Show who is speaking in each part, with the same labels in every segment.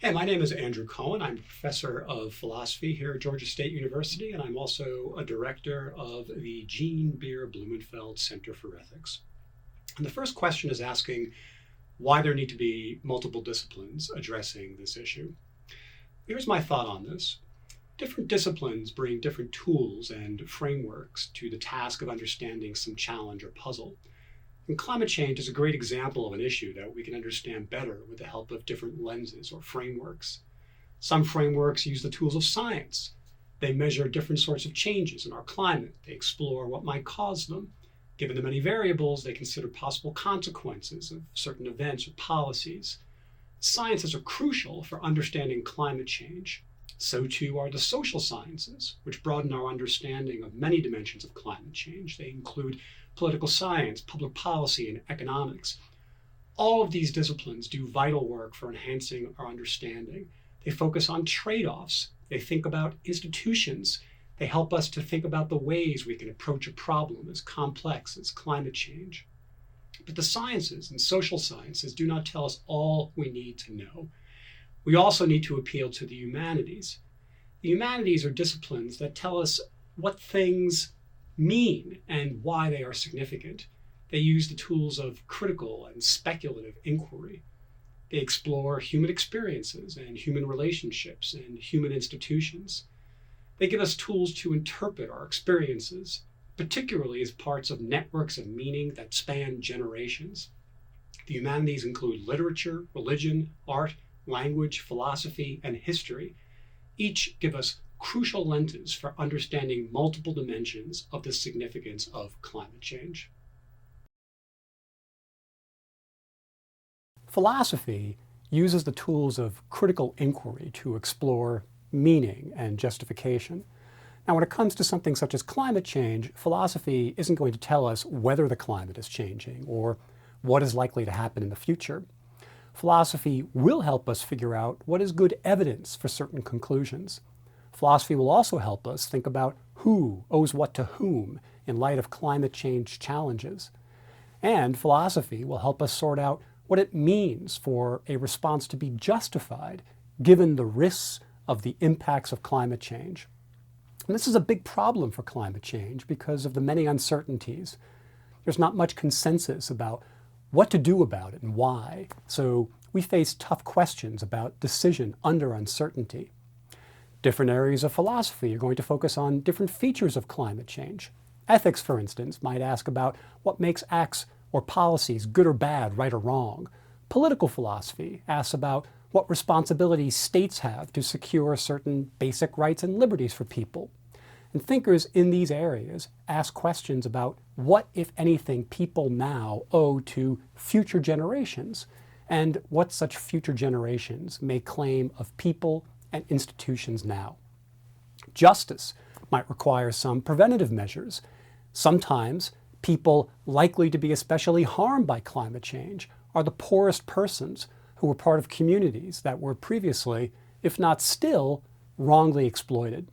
Speaker 1: Hey, my name is Andrew Cohen. I'm a professor of philosophy here at Georgia State University, and I'm also a director of the Jean Beer Blumenfeld Center for Ethics. And the first question is asking why there need to be multiple disciplines addressing this issue. Here's my thought on this. Different disciplines bring different tools and frameworks to the task of understanding some challenge or puzzle. And climate change is a great example of an issue that we can understand better with the help of different lenses or frameworks. Some frameworks use the tools of science. They measure different sorts of changes in our climate. They explore what might cause them. Given the many variables, they consider possible consequences of certain events or policies. Sciences are crucial for understanding climate change. So too are the social sciences, which broaden our understanding of many dimensions of climate change. They include political science, public policy, and economics. All of these disciplines do vital work for enhancing our understanding. They focus on trade-offs. They think about institutions. They help us to think about the ways we can approach a problem as complex as climate change. But the sciences and social sciences do not tell us all we need to know. We also need to appeal to the humanities. The humanities are disciplines that tell us what things mean and why they are significant. They use the tools of critical and speculative inquiry. They explore human experiences and human relationships and human institutions. They give us tools to interpret our experiences, particularly as parts of networks of meaning that span generations. The humanities include literature, religion, art, language, philosophy, and history. Each give us crucial lenses for understanding multiple dimensions of the significance of climate change.
Speaker 2: Philosophy uses the tools of critical inquiry to explore meaning and justification. Now, when it comes to something such as climate change, philosophy isn't going to tell us whether the climate is changing or what is likely to happen in the future. Philosophy will help us figure out what is good evidence for certain conclusions. Philosophy will also help us think about who owes what to whom in light of climate change challenges. And philosophy will help us sort out what it means for a response to be justified given the risks of the impacts of climate change. And this is a big problem for climate change because of the many uncertainties. There's not much consensus about what to do about it and why, so we face tough questions about decision under uncertainty. Different areas of philosophy are going to focus on different features of climate change. Ethics, for instance, might ask about what makes acts or policies good or bad, right or wrong. Political philosophy asks about what responsibilities states have to secure certain basic rights and liberties for people. And thinkers in these areas ask questions about what, if anything, people now owe to future generations, and what such future generations may claim of people and institutions now. Justice might require some preventative measures. Sometimes people likely to be especially harmed by climate change are the poorest persons who were part of communities that were previously, if not still, wrongly exploited.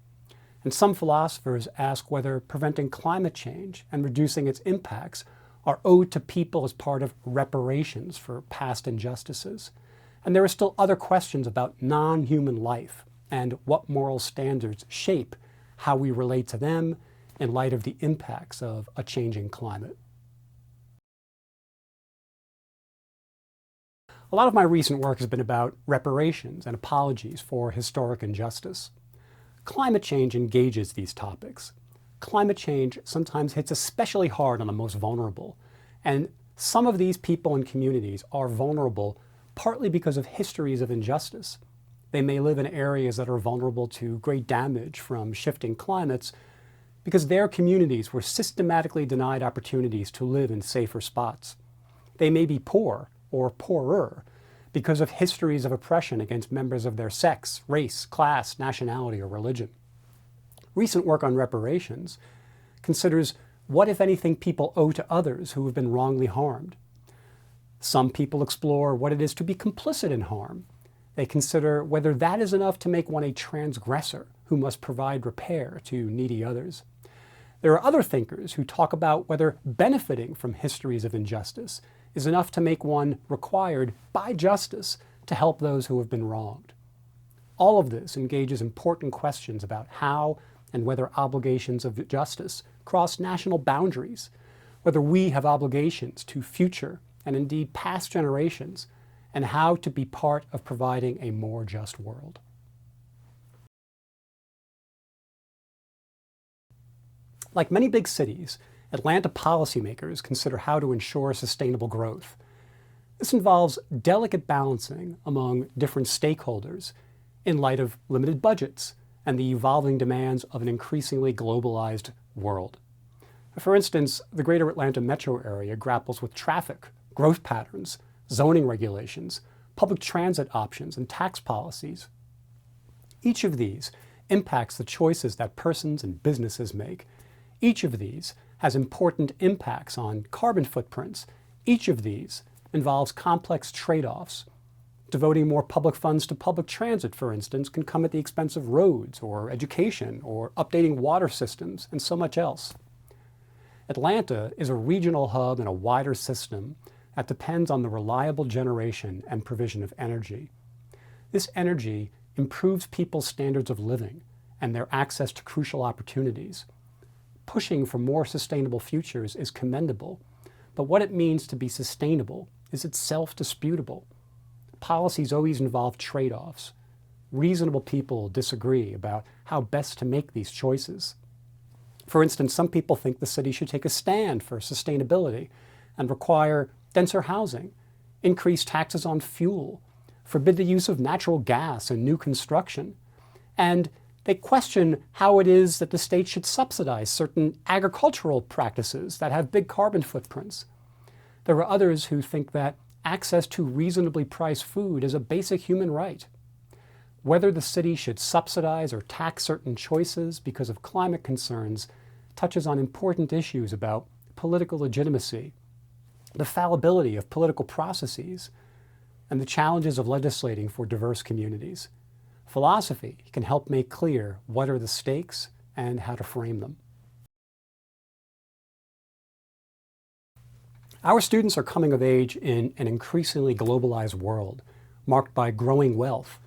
Speaker 2: And some philosophers ask whether preventing climate change and reducing its impacts are owed to people as part of reparations for past injustices. And there are still other questions about non-human life and what moral standards shape how we relate to them in light of the impacts of a changing climate. A lot of my recent work has been about reparations and apologies for historic injustice. Climate change engages these topics. Climate change sometimes hits especially hard on the most vulnerable, and some of these people and communities are vulnerable partly because of histories of injustice. They may live in areas that are vulnerable to great damage from shifting climates because their communities were systematically denied opportunities to live in safer spots. They may be poor or poorer because of histories of oppression against members of their sex, race, class, nationality, or religion. Recent work on reparations considers what, if anything, people owe to others who have been wrongly harmed. Some people explore what it is to be complicit in harm. They consider whether that is enough to make one a transgressor who must provide repair to needy others. There are other thinkers who talk about whether benefiting from histories of injustice is enough to make one required by justice to help those who have been wronged. All of this engages important questions about how and whether obligations of justice cross national boundaries, whether we have obligations to future and indeed past generations, and how to be part of providing a more just world. Like many big cities, Atlanta policymakers consider how to ensure sustainable growth. This involves delicate balancing among different stakeholders in light of limited budgets and the evolving demands of an increasingly globalized world. For instance, the Greater Atlanta metro area grapples with traffic, growth patterns, zoning regulations, public transit options, and tax policies. Each of these impacts the choices that persons and businesses make. Each of these has important impacts on carbon footprints. Each of these involves complex trade-offs. Devoting more public funds to public transit, for instance, can come at the expense of roads or education or updating water systems and so much else. Atlanta is a regional hub in a wider system that depends on the reliable generation and provision of energy. This energy improves people's standards of living and their access to crucial opportunities. Pushing for more sustainable futures is commendable, but what it means to be sustainable is itself disputable. Policies always involve trade-offs. Reasonable people disagree about how best to make these choices. For instance, some people think the city should take a stand for sustainability and require denser housing, increase taxes on fuel, forbid the use of natural gas in new construction, and they question how it is that the state should subsidize certain agricultural practices that have big carbon footprints. There are others who think that access to reasonably priced food is a basic human right. Whether the city should subsidize or tax certain choices because of climate concerns touches on important issues about political legitimacy, the fallibility of political processes, and the challenges of legislating for diverse communities. Philosophy can help make clear what are the stakes and how to frame them. Our students are coming of age in an increasingly globalized world, marked by growing wealth,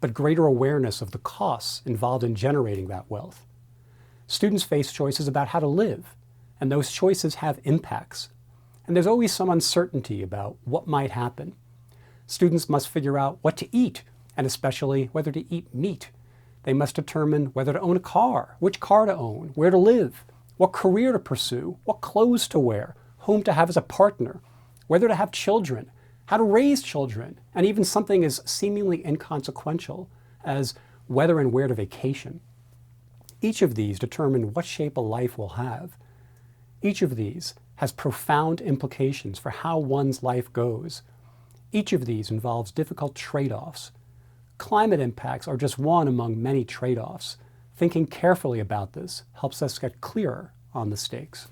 Speaker 2: but greater awareness of the costs involved in generating that wealth. Students face choices about how to live, and those choices have impacts. And there's always some uncertainty about what might happen. Students must figure out what to eat, and especially whether to eat meat. They must determine whether to own a car, which car to own, where to live, what career to pursue, what clothes to wear, whom to have as a partner, whether to have children, how to raise children, and even something as seemingly inconsequential as whether and where to vacation. Each of these determine what shape a life will have. Each of these has profound implications for how one's life goes. Each of these involves difficult trade-offs. Climate impacts are just one among many trade-offs. Thinking carefully about this helps us get clearer on the stakes.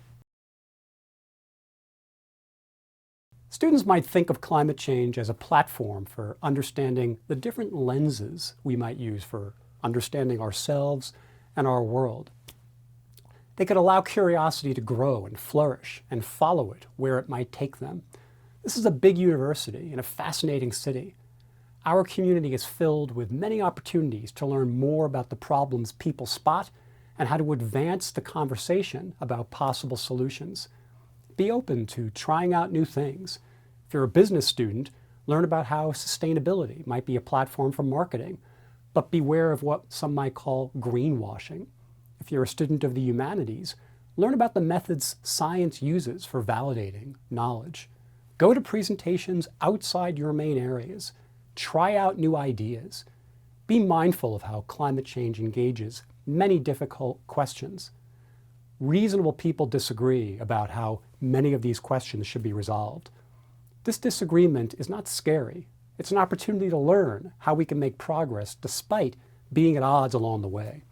Speaker 2: Students might think of climate change as a platform for understanding the different lenses we might use for understanding ourselves and our world. They could allow curiosity to grow and flourish and follow it where it might take them. This is a big university in a fascinating city. Our community is filled with many opportunities to learn more about the problems people spot and how to advance the conversation about possible solutions. Be open to trying out new things. If you're a business student, learn about how sustainability might be a platform for marketing, but beware of what some might call greenwashing. If you're a student of the humanities, learn about the methods science uses for validating knowledge. Go to presentations outside your main areas. Try out new ideas. Be mindful of how climate change engages many difficult questions. Reasonable people disagree about how many of these questions should be resolved. This disagreement is not scary. It's an opportunity to learn how we can make progress despite being at odds along the way.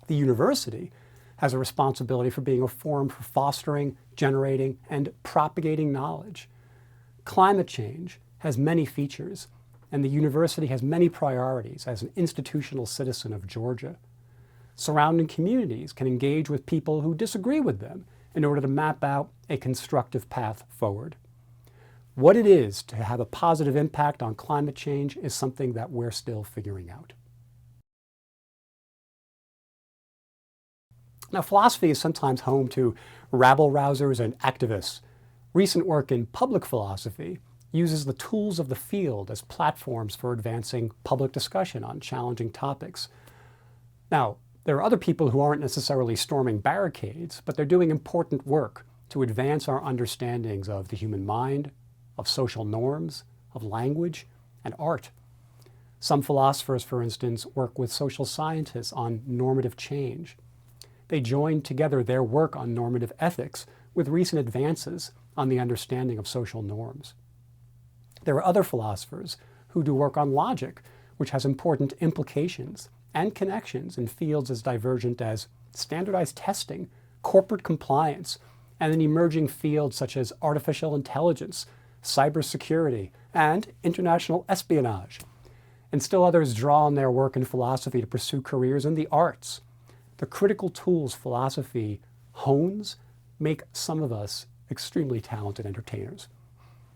Speaker 2: The university has a responsibility for being a forum for fostering, generating, and propagating knowledge. Climate change has many features, and the university has many priorities as an institutional citizen of Georgia. Surrounding communities can engage with people who disagree with them in order to map out a constructive path forward. What it is to have a positive impact on climate change is something that we're still figuring out. Now, philosophy is sometimes home to rabble-rousers and activists. Recent work in public philosophy uses the tools of the field as platforms for advancing public discussion on challenging topics. Now, there are other people who aren't necessarily storming barricades, but they're doing important work to advance our understandings of the human mind, of social norms, of language, and art. Some philosophers, for instance, work with social scientists on normative change. They join together their work on normative ethics with recent advances on the understanding of social norms. There are other philosophers who do work on logic, which has important implications and connections in fields as divergent as standardized testing, corporate compliance, and in emerging fields such as artificial intelligence, cybersecurity, and international espionage. And still others draw on their work in philosophy to pursue careers in the arts. The critical tools philosophy hones make some of us extremely talented entertainers.